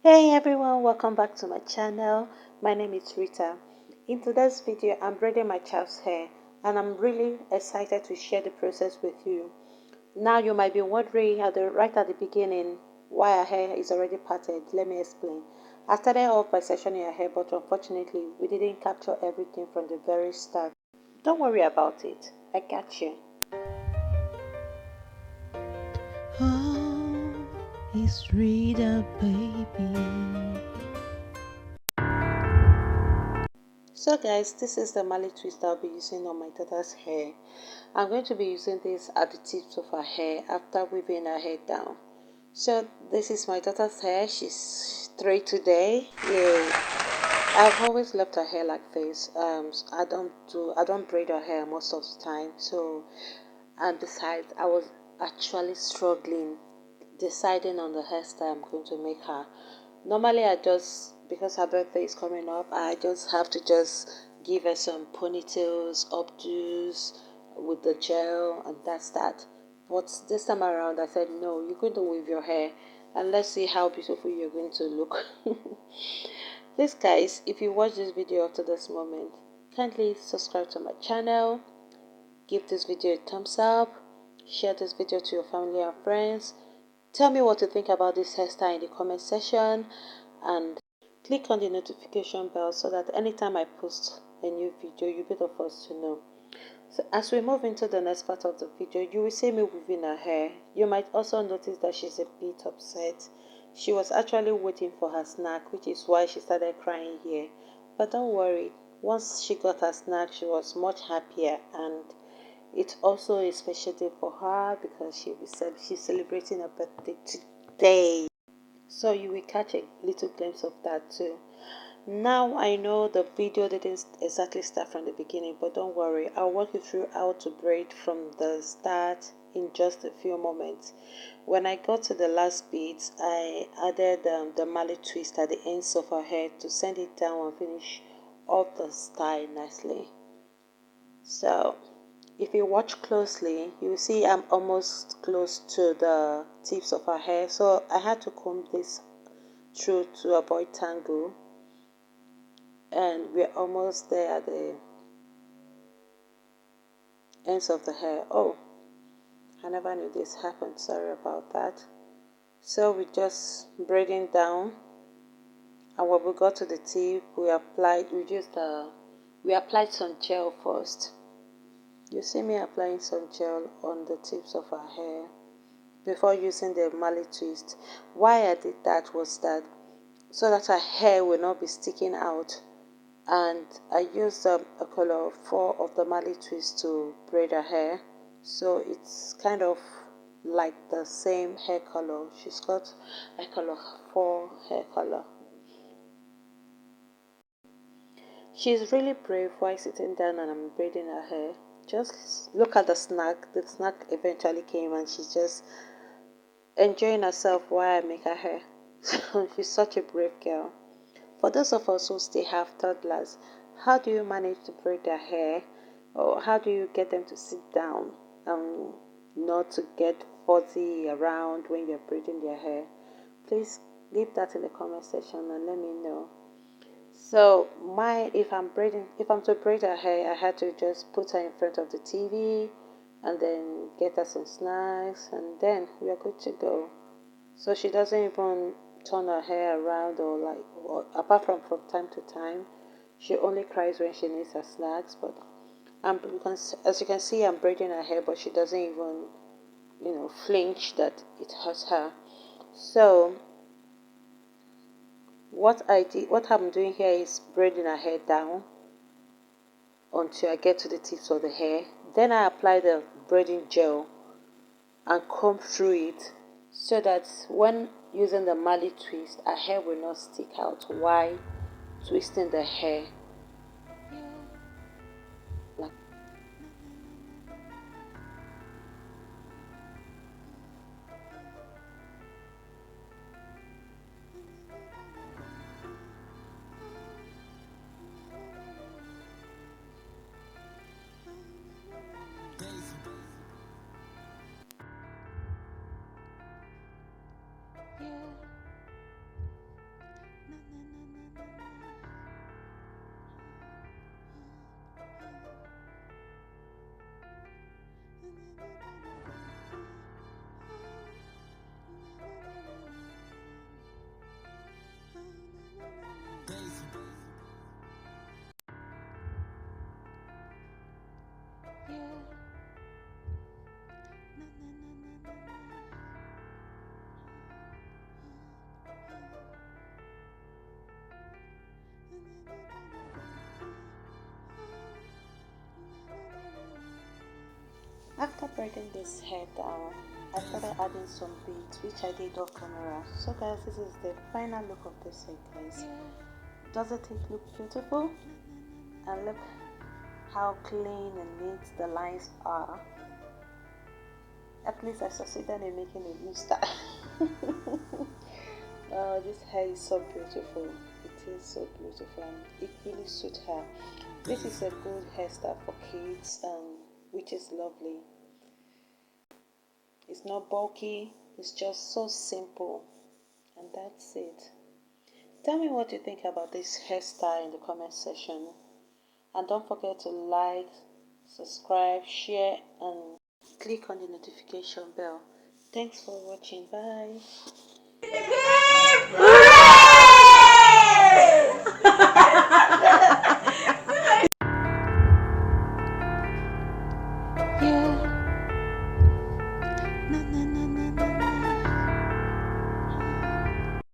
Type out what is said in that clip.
Hey everyone, welcome back to my channel. My name is Rita. In today's video, I'm braiding my child's hair and I'm really excited to share the process with you. Now you might be wondering right at the beginning why her hair is already parted. Let me explain. I started off by sectioning her hair, but unfortunately we didn't capture everything from the very start. Don't worry about it, I got you. Oh, it's Rita, baby. So guys, this is the Mali twist I'll be using on my daughter's hair. I'm going to be using this at the tips of her hair after weaving her hair down. So this is my daughter's hair. She's 3 today. Yay. I've always loved her hair like this. I don't braid her hair most of the time. So, and besides, I was actually struggling deciding on the hairstyle I'm going to make her. Normally, because her birthday is coming up, I just have to just give her some ponytails, updos with the gel, and that's that. But this time around, I said, no, you're going to weave your hair, and let's see how beautiful you're going to look. Please, guys, if you watch this video up to this moment, kindly subscribe to my channel, give this video a thumbs up, share this video to your family and friends. Tell me what you think about this hairstyle in the comment section and click on the notification bell so that anytime I post a new video, you'll be the first to know. So as we move into the next part of the video, you will see me weaving her hair. You might also notice that she's a bit upset. She was actually waiting for her snack, which is why she started crying here. But don't worry, once she got her snack, she was much happier, and it's also a special day for her because she's celebrating her birthday today. So you will catch a little glimpse of that too. Now I know the video didn't exactly start from the beginning, but don't worry, I'll walk you through how to braid from the start in just a few moments. When I got to the last beads, I added the mallet twist at the ends of her hair to send it down and finish off the style nicely. So if you watch closely, you will see I'm almost close to the tips of her hair, so I had to comb this through to avoid tangle, and we're almost there at the ends of the hair. Oh, I never knew this happened, sorry about that. So we just braiding down, and when we got to the tip, we applied some gel first. You see me applying some gel on the tips of her hair before using the mallet twist. Why I did that was that so that her hair will not be sticking out, and I used a color 4 of the mallet twist to braid her hair, so it's kind of like the same hair color. She's got a color 4 hair color. She's really brave while sitting down and I'm braiding her hair. Just look at the snack. The snack eventually came and she's just enjoying herself while I make her hair. So she's such a brave girl. For those of us who still have toddlers, how do you manage to braid their hair? Or how do you get them to sit down and not to get fuzzy around when you're braiding their hair? Please leave that in the comment section and let me know. So if I'm to braid her hair, I had to just put her in front of the TV and then get her some snacks, and then we are good to go. So she doesn't even turn her hair around or apart from time to time. She only cries when she needs her snacks. But as you can see, I'm braiding her hair, but she doesn't even, flinch that it hurts her. So what I'm doing here is braiding her hair down until I get to the tips of the hair. Then I apply the braiding gel and comb through it so that when using the mallet twist, her hair will not stick out while twisting the hair. Like braiding this hair down, I started adding some beads, which I did off camera. So guys, this is the final look of this hair, guys. Doesn't it look beautiful? And look how clean and neat the lines are. At least I succeeded in making a new style. Oh, this hair is so beautiful. It is so beautiful and it really suits her. This is a good hairstyle for kids, which is lovely. It's not bulky, it's just so simple, and that's it. Tell me what you think about this hairstyle in the comment section, and don't forget to like, subscribe, share, and click on the notification bell. Thanks for watching. Bye.